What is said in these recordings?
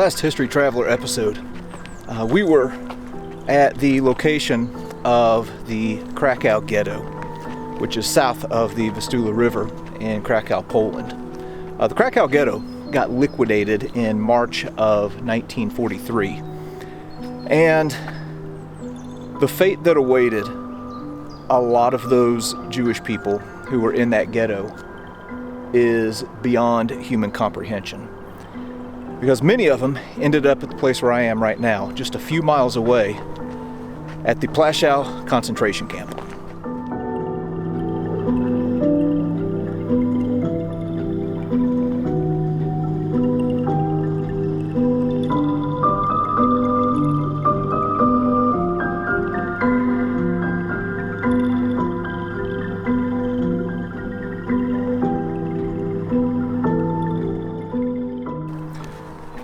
last History Traveler episode, we were at the location of the Krakow ghetto, which is south of the Vistula River in Krakow, Poland. The Krakow ghetto got liquidated in March of 1943, and the fate that awaited a lot of those Jewish people who were in that ghetto is beyond human comprehension. Because many of them ended up at the place where I am right now, just a few miles away, at the Plaszow concentration camp.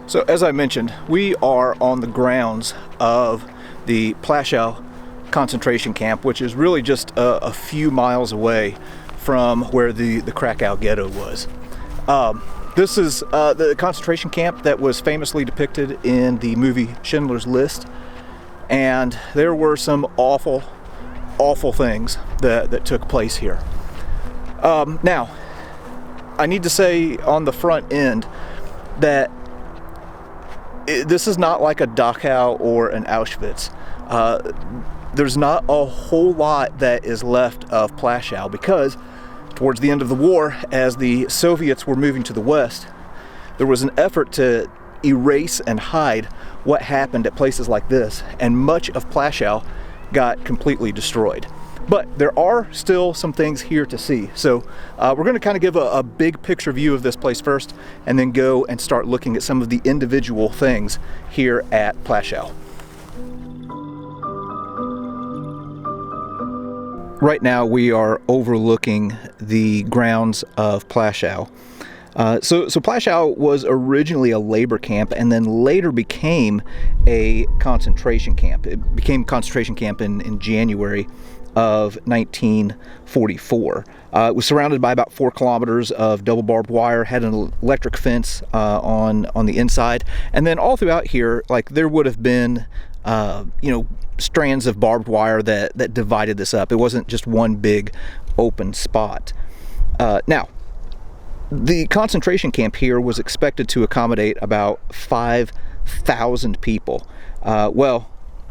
So as I mentioned, we are on the grounds of the Plaszow concentration camp, which is really just a few miles away from where the Krakow ghetto was. This is the concentration camp that was famously depicted in the movie Schindler's List, and there were some awful things that took place here. Now, I need to say on the front end that this is not like a Dachau or an Auschwitz. There's not a whole lot that is left of Plaszow, because towards the end of the war, as the Soviets were moving to the west, there was an effort to erase and hide what happened at places like this, and much of Plaszow got completely destroyed. But there are still some things here to see. So we're going to kind of give a big picture view of this place first, and then go and start looking at some of the individual things here at Plaszow. Right now we are overlooking the grounds of Plaszow. So Plaszow was originally a labor camp, and then later became a concentration camp. It became a concentration camp in January of 1944. It was surrounded by about 4 kilometers of double barbed wire, had an electric fence on the inside, and then all throughout here, like, there would have been strands of barbed wire that divided this up. It wasn't just one big open spot. Now, the concentration camp here was expected to accommodate about 5,000 people. Well,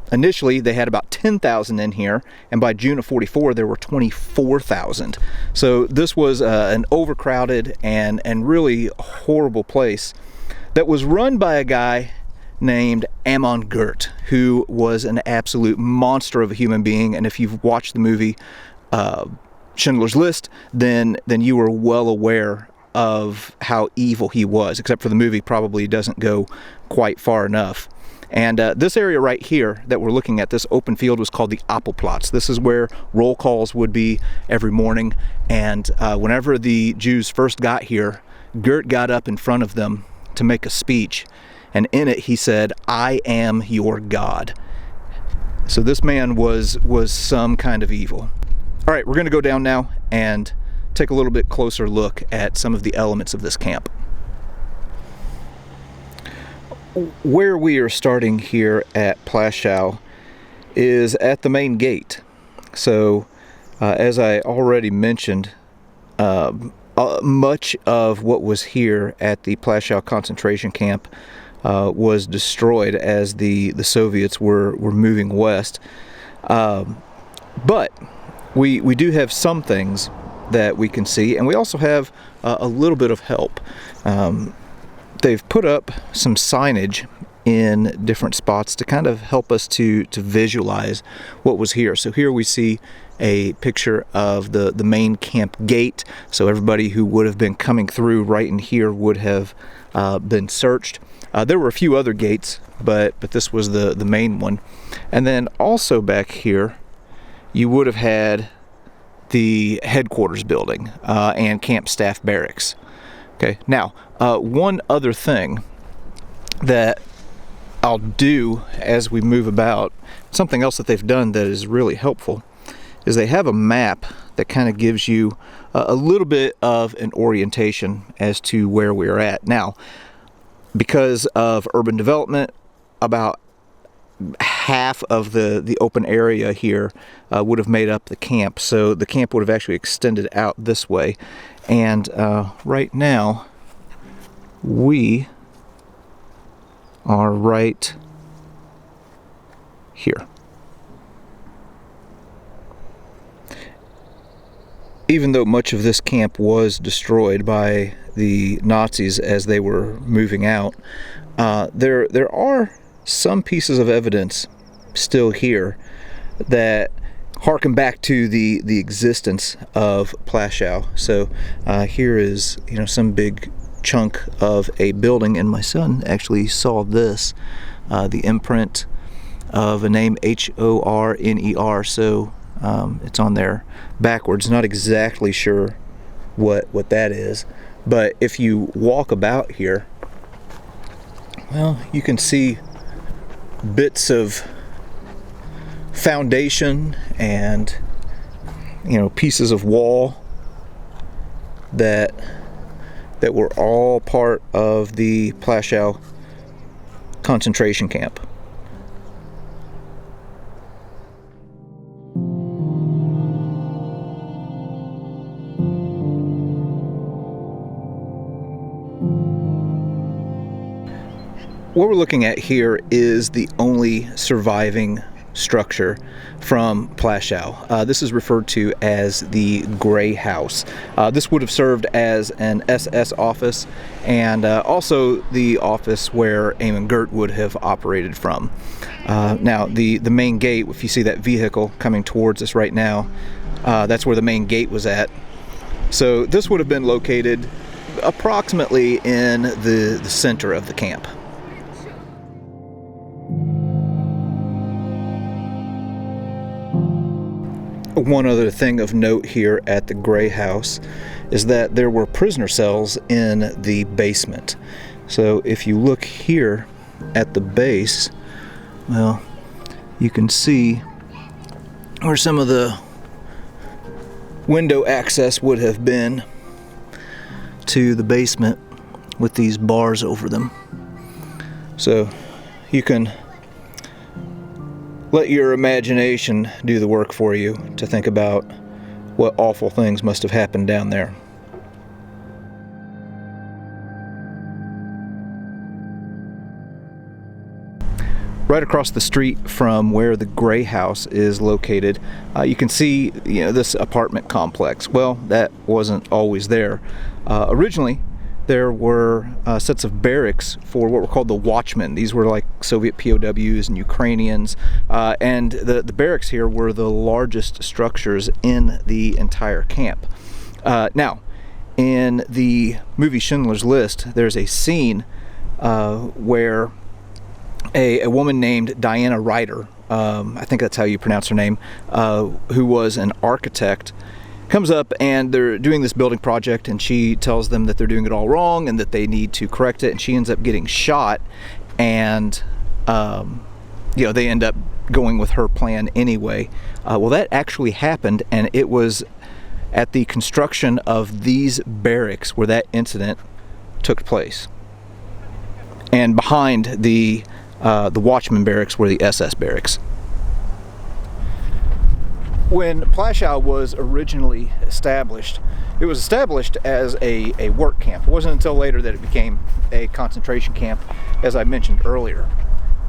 initially they had about 10,000 in here, and by June of 44 there were 24,000. So this was an overcrowded and really horrible place that was run by a guy named Amon Goeth, who was an absolute monster of a human being. And if you've watched the movie Schindler's List, then you were well aware of how evil he was, except for the movie probably doesn't go quite far enough. And this area right here that we're looking at, this open field, was called the Appelplatz. This is where roll calls would be every morning, and whenever the Jews first got here, Goeth got up in front of them to make a speech, and in it he said, "I am your God." So this man was some kind of evil. All right, we're going to go down now and take a little bit closer look at some of the elements of this camp. Where we are starting here at Plaszow is at the main gate. So as I already mentioned, much of what was here at the Plaszow concentration camp was destroyed as the Soviets were moving west. But we do have some things that we can see, and we also have a little bit of help. They've put up some signage in different spots to kind of help us to visualize what was here. So here we see a picture of the main camp gate. So everybody who would have been coming through right in here would have been searched. There were a few other gates, but this was the main one. And then also back here, you would have had the headquarters building and camp staff barracks. Okay, now one other thing that I'll do as we move about, something else that they've done that is really helpful, is they have a map that kind of gives you a little bit of an orientation as to where we're at. Now, Because of urban development, about half of the open area here would have made up the camp. So the camp would have actually extended out this way. And right now, we are right here. Even though much of this camp was destroyed by the Nazis as they were moving out, there are some pieces of evidence still here that harken back to the existence of Plaszow. So here is, some big chunk of a building, and my son actually saw this, the imprint of a name, Horner. So it's on there backwards. Not exactly sure what that is, but if you walk about here, well, you can see bits of foundation and pieces of wall that were all part of the Plaszow concentration camp. What we're looking at here is the only surviving structure from Plaszow. This is referred to as the Gray House. This would have served as an SS office and also the office where Amon Goeth would have operated from. Now, the main gate, if you see that vehicle coming towards us right now, that's where the main gate was at. So this would have been located approximately in the center of the camp. One other thing of note here at the Gray House is that there were prisoner cells in the basement. So if you look here at the base, well, you can see where some of the window access would have been to the basement with these bars over them. So you can let your imagination do the work for you to think about what awful things must have happened down there. Right across the street from where the Gray House is located, you can see this apartment complex. Well, that wasn't always there. Originally, there were sets of barracks for what were called the watchmen. These were like Soviet POWs and Ukrainians, and the barracks here were the largest structures in the entire camp. Now, in the movie Schindler's List, there's a scene where a woman named Diana Ryder, I think that's how you pronounce her name, who was an architect, comes up and they're doing this building project, and she tells them that they're doing it all wrong and that they need to correct it, and she ends up getting shot, and they end up going with her plan anyway. Well, that actually happened, and it was at the construction of these barracks where that incident took place. And behind the Watchman barracks were the SS barracks. When Plaszow was originally established, it was established as a work camp. It wasn't until later that it became a concentration camp, as I mentioned earlier.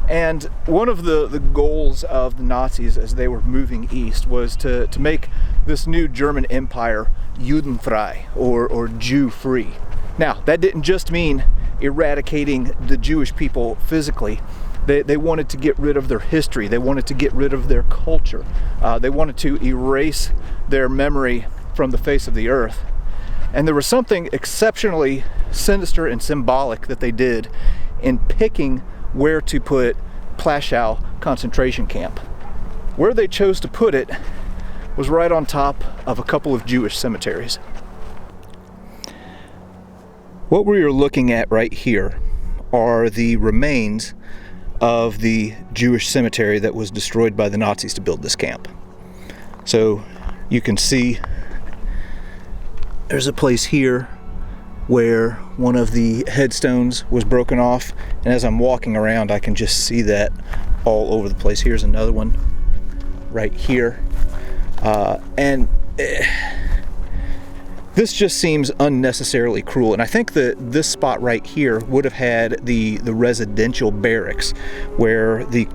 And one of the goals of the Nazis as they were moving east was to make this new German empire Judenfrei, or Jew-free. Now, that didn't just mean eradicating the Jewish people physically. They wanted to get rid of their history. They wanted to get rid of their culture. They wanted to erase their memory from the face of the earth. And there was something exceptionally sinister and symbolic that they did in picking where to put Plaszow concentration camp. Where they chose to put it was right on top of a couple of Jewish cemeteries. What we are looking at right here are the remains of the Jewish cemetery that was destroyed by the Nazis to build this camp. So you can see there's a place here where one of the headstones was broken off, and as I'm walking around I can just see that all over the place. Here's another one right here, and this just seems unnecessarily cruel. And I think that this spot right here would have had the residential barracks where the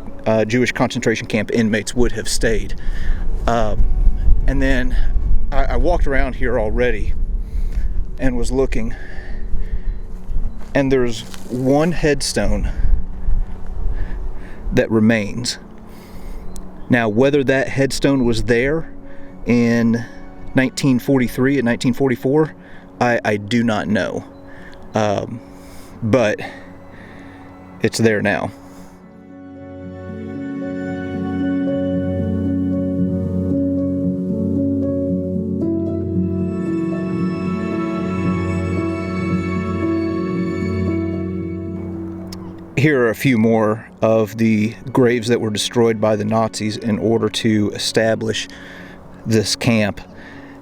Jewish concentration camp inmates would have stayed. And then I walked around here already and was looking, and there's one headstone that remains. Now, whether that headstone was there in 1943 and 1944, I do not know, but it's there now. Here are a few more of the graves that were destroyed by the Nazis in order to establish this camp.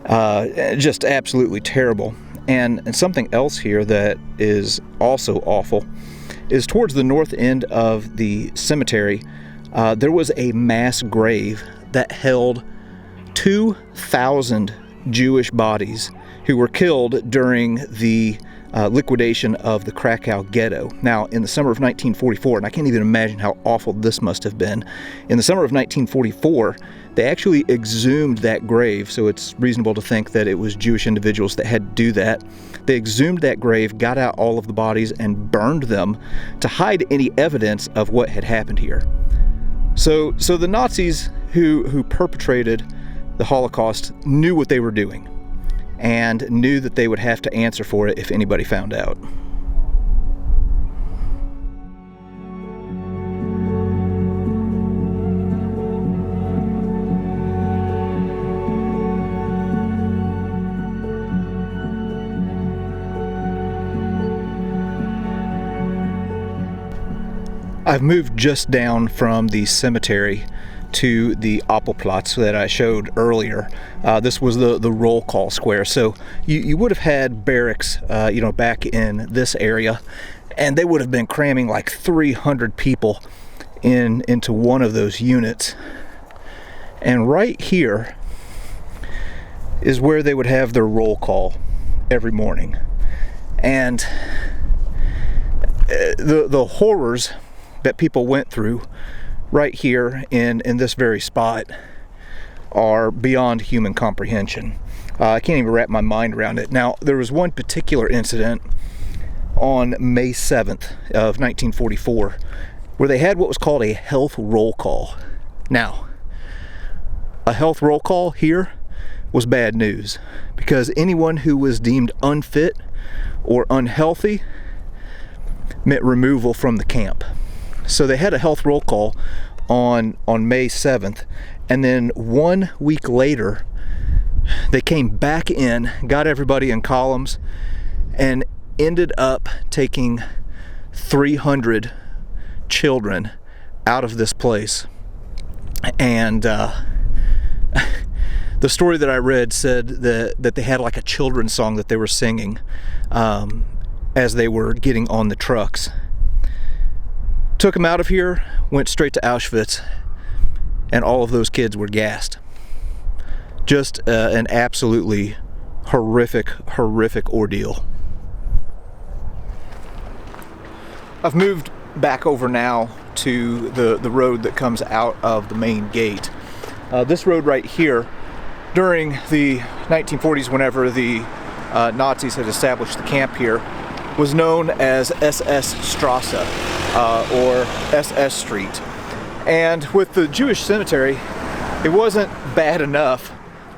Just absolutely terrible. And something else here that is also awful is towards the north end of the cemetery, there was a mass grave that held 2,000 Jewish bodies who were killed during the liquidation of the Krakow ghetto. Now, in the summer of 1944, and I can't even imagine how awful this must have been, in the summer of 1944, they actually exhumed that grave, so it's reasonable to think that it was Jewish individuals that had to do that. They exhumed that grave, got out all of the bodies, and burned them to hide any evidence of what had happened here. So the Nazis who perpetrated the Holocaust knew what they were doing, and knew that they would have to answer for it if anybody found out. I've moved just down from the cemetery to the Appelplatz that I showed earlier. This was the roll call square. So you would have had barracks, back in this area, and they would have been cramming like 300 people into one of those units. And right here is where they would have their roll call every morning. And the horrors that people went through right here in this very spot are beyond human comprehension. I can't even wrap my mind around it. Now, there was one particular incident on May 7th of 1944 where they had what was called a health roll call. Now, a health roll call here was bad news, because anyone who was deemed unfit or unhealthy meant removal from the camp. So they had a health roll call on May 7th, and then 1 week later they came back in, got everybody in columns, and ended up taking 300 children out of this place. And the story that I read said that they had like a children's song that they were singing as they were getting on the trucks. Took them out of here, went straight to Auschwitz, and all of those kids were gassed. Just an absolutely horrific ordeal. I've moved back over now to the road that comes out of the main gate. This road right here, during the 1940s, whenever the Nazis had established the camp here, was known as SS Strasse, or SS Street. And with the Jewish cemetery, it wasn't bad enough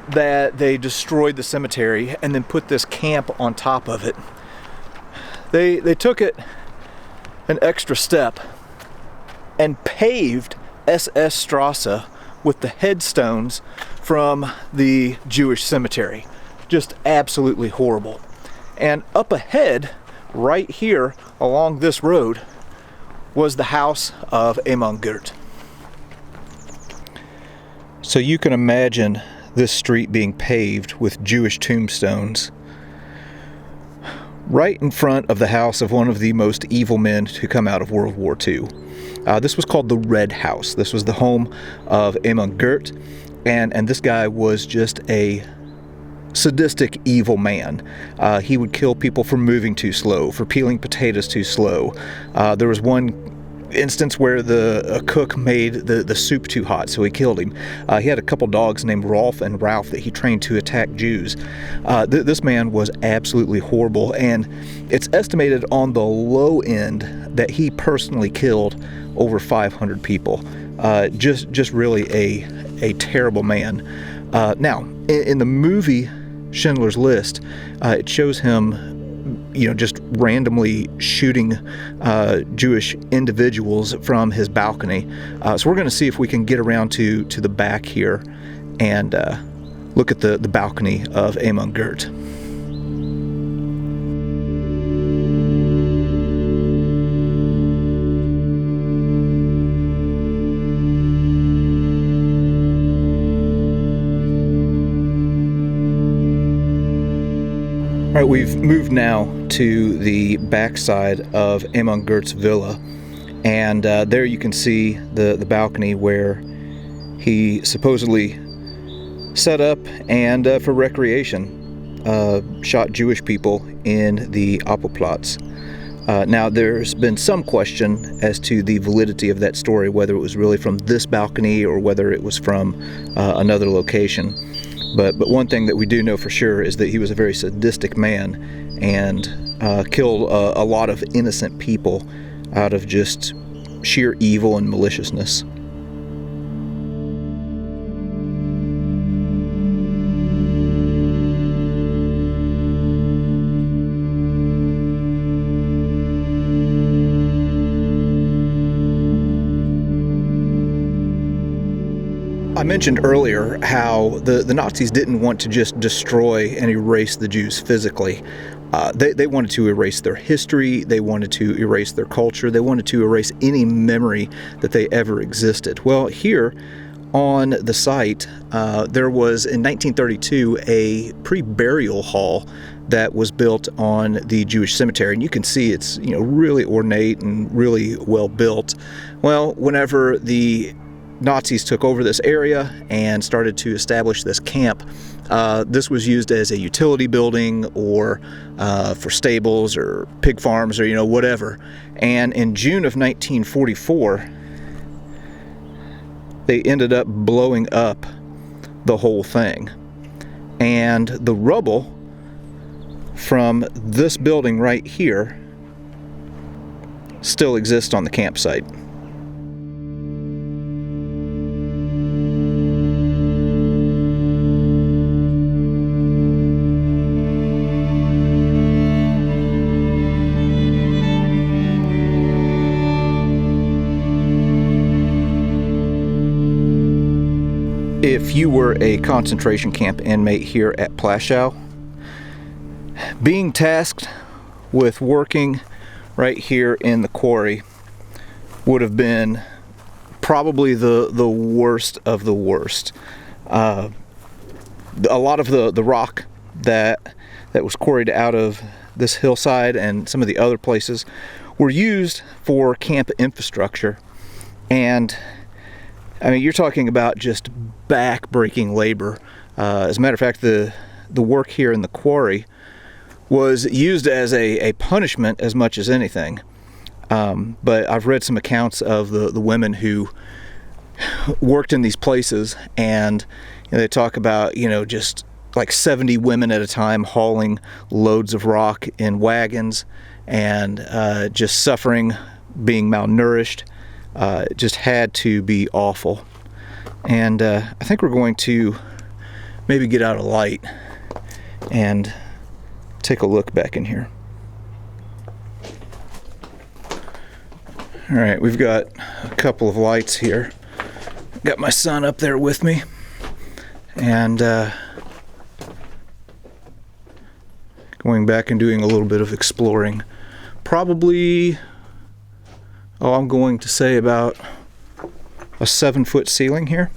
that they destroyed the cemetery and then put this camp on top of it. They took it an extra step and paved SS Strasse with the headstones from the Jewish cemetery. Just absolutely horrible. And up ahead, right here along this road, was the house of Amon Goeth. So you can imagine this street being paved with Jewish tombstones right in front of the house of one of the most evil men to come out of World War II. This was called the Red House. This was the home of Amon Goeth, and this guy was just a sadistic, evil man. He would kill people for moving too slow, for peeling potatoes too slow. There was one instance where a cook made the soup too hot, so he killed him. He had a couple dogs named Rolf and Ralph that he trained to attack Jews. This man was absolutely horrible, and it's estimated on the low end that he personally killed over 500 people. Just really a terrible man. Now, in the movie Schindler's List, it shows him just randomly shooting Jewish individuals from his balcony. So we're going to see if we can get around to the back here and look at the balcony of Amon Goeth. All right, we've moved now to the backside of Amon Goeth's villa, and there you can see the balcony where he supposedly set up and for recreation shot Jewish people in the Appelplatz. Now, there's been some question as to the validity of that story, whether it was really from this balcony or whether it was from another location. But one thing that we do know for sure is that he was a very sadistic man and killed a lot of innocent people out of just sheer evil and maliciousness. I mentioned earlier how the Nazis didn't want to just destroy and erase the Jews physically. They wanted to erase their history, they wanted to erase their culture, they wanted to erase any memory that they ever existed. Well, here on the site, there was in 1932 a pre-burial hall that was built on the Jewish cemetery, and you can see it's really ornate and really well built. Well, whenever the Nazis took over this area and started to establish this camp, this was used as a utility building or for stables or pig farms or whatever. And in June of 1944, they ended up blowing up the whole thing. And the rubble from this building right here still exists on the campsite. If you were a concentration camp inmate here at Plaszow, being tasked with working right here in the quarry would have been probably the worst of the worst. A lot of the rock that was quarried out of this hillside and some of the other places were used for camp infrastructure, and I mean, you're talking about just back-breaking labor. As a matter of fact, the work here in the quarry was used as a punishment as much as anything. But I've read some accounts of the women who worked in these places, and they talk about just like 70 women at a time hauling loads of rock in wagons and just suffering, being malnourished. It just had to be awful. And I think we're going to maybe get out a light and take a look back in here. All right, we've got a couple of lights here. Got my son up there with me, and going back and doing a little bit of exploring. Probably, I'm going to say about a 7-foot ceiling here.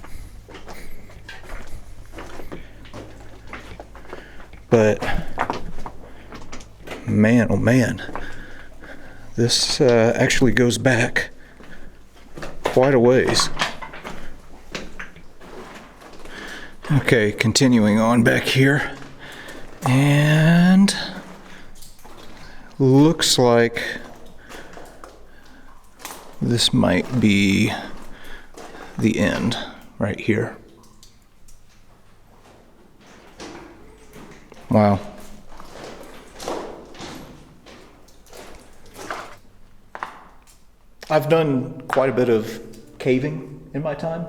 But Man, oh man. This actually goes back quite a ways. Okay, continuing on back here. And looks like this might be the end right here. Wow. I've done quite a bit of caving in my time,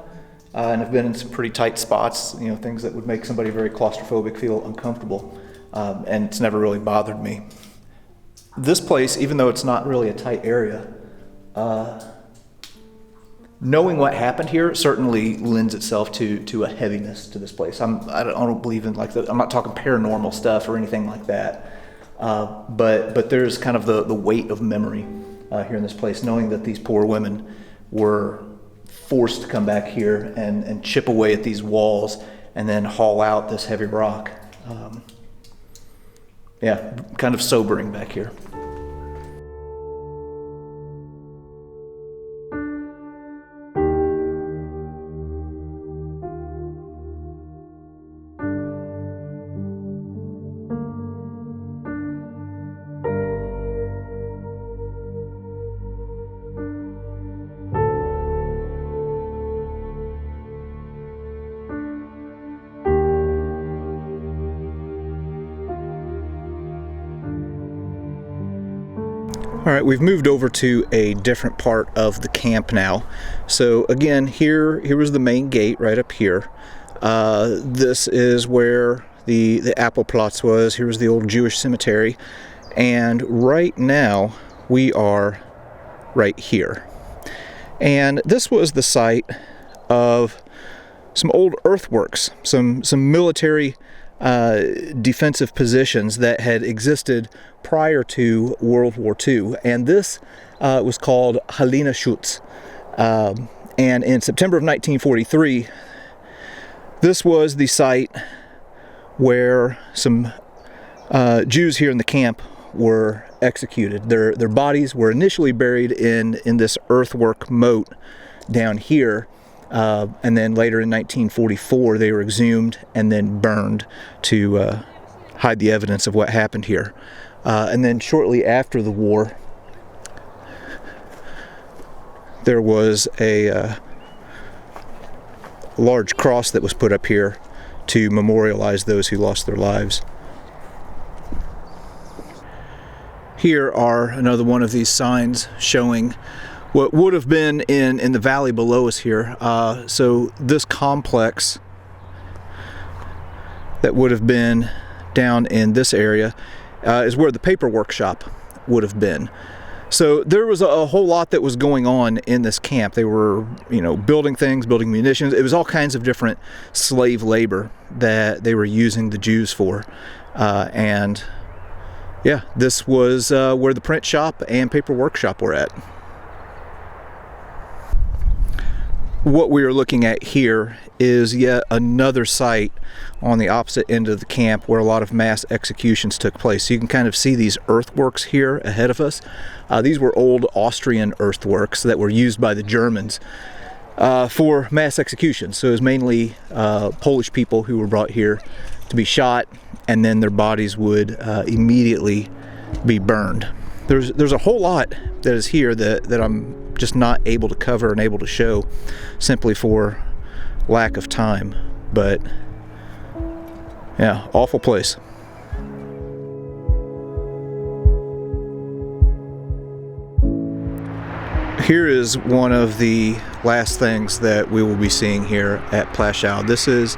and I've been in some pretty tight spots, you know, things that would make somebody very claustrophobic feel uncomfortable, and it's never really bothered me. This place, even though it's not really a tight area, knowing what happened here certainly lends itself to a heaviness to this place. I don't believe in I'm not talking paranormal stuff or anything like that, but there's kind of the weight of memory here in this place, knowing that these poor women were forced to come back here and chip away at these walls and then haul out this heavy rock. Yeah, kind of sobering back here. All right, we've moved over to a different part of the camp now. So again, here was the main gate right up here. This is where the Platz was. Here was the old Jewish cemetery. And right now we are right here. And this was the site of some old earthworks, some military defensive positions that had existed prior to World War II, and this was called Helenaschutz. And in September of 1943, this was the site where some Jews here in the camp were executed. Their bodies were initially buried in this earthwork moat down here. And then later in 1944 they were exhumed and then burned to hide the evidence of what happened here. And then shortly after the war there was a large cross that was put up here to memorialize those who lost their lives. Here are another one of these signs showing what would have been in the valley below us here. So this complex that would have been down in this area is where the paper workshop would have been. So there was a whole lot that was going on in this camp. They were, building things, building munitions. It was all kinds of different slave labor that they were using the Jews for. And yeah, this was where the print shop and paper workshop were at. What we are looking at here is yet another site on the opposite end of the camp where a lot of mass executions took place. So you can kind of see these earthworks here ahead of us. These were old Austrian earthworks that were used by the Germans for mass executions. So it was mainly Polish people who were brought here to be shot, and then their bodies would immediately be burned. There's a whole lot that is here that I'm just not able to cover and able to show simply for lack of time. But yeah, awful place. Here is one of the last things that we will be seeing here at Plaszow. This is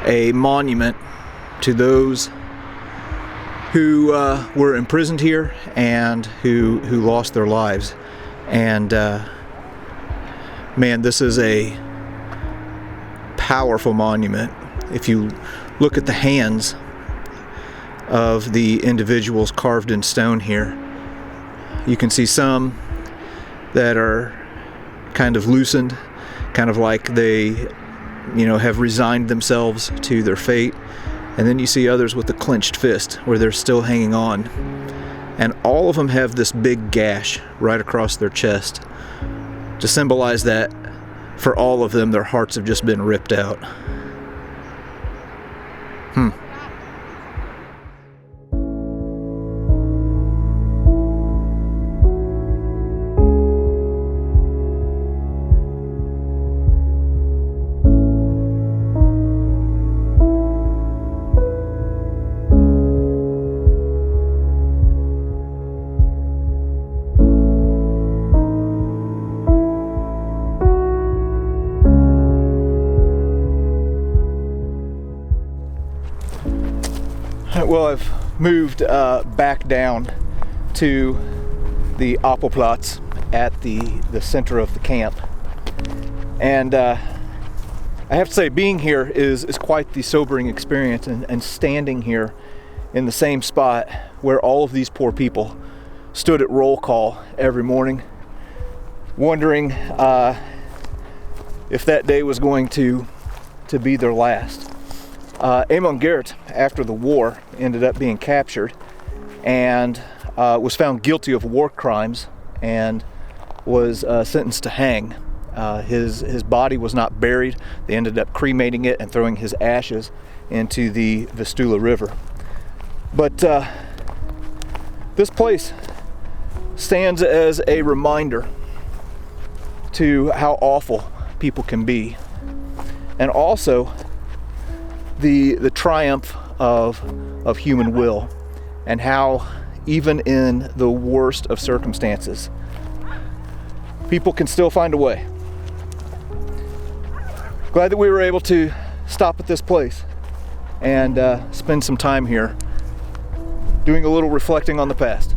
a monument to those who were imprisoned here and who lost their lives. And man, this is a powerful monument. If you look at the hands of the individuals carved in stone here, you can see some that are kind of loosened, kind of like they, have resigned themselves to their fate. And then you see others with the clenched fist where they're still hanging on. And all of them have this big gash right across their chest to symbolize that for all of them, their hearts have just been ripped out. Well, I've moved back down to the Appelplatz at the center of the camp, and I have to say, being here is quite the sobering experience, and standing here in the same spot where all of these poor people stood at roll call every morning, wondering if that day was going to be their last. Amon Goeth, after the war, ended up being captured and was found guilty of war crimes and was sentenced to hang. His body was not buried. They ended up cremating it and throwing his ashes into the Vistula River. But this place stands as a reminder to how awful people can be, and also the triumph of human will, and how even in the worst of circumstances, people can still find a way. Glad that we were able to stop at this place and spend some time here doing a little reflecting on the past.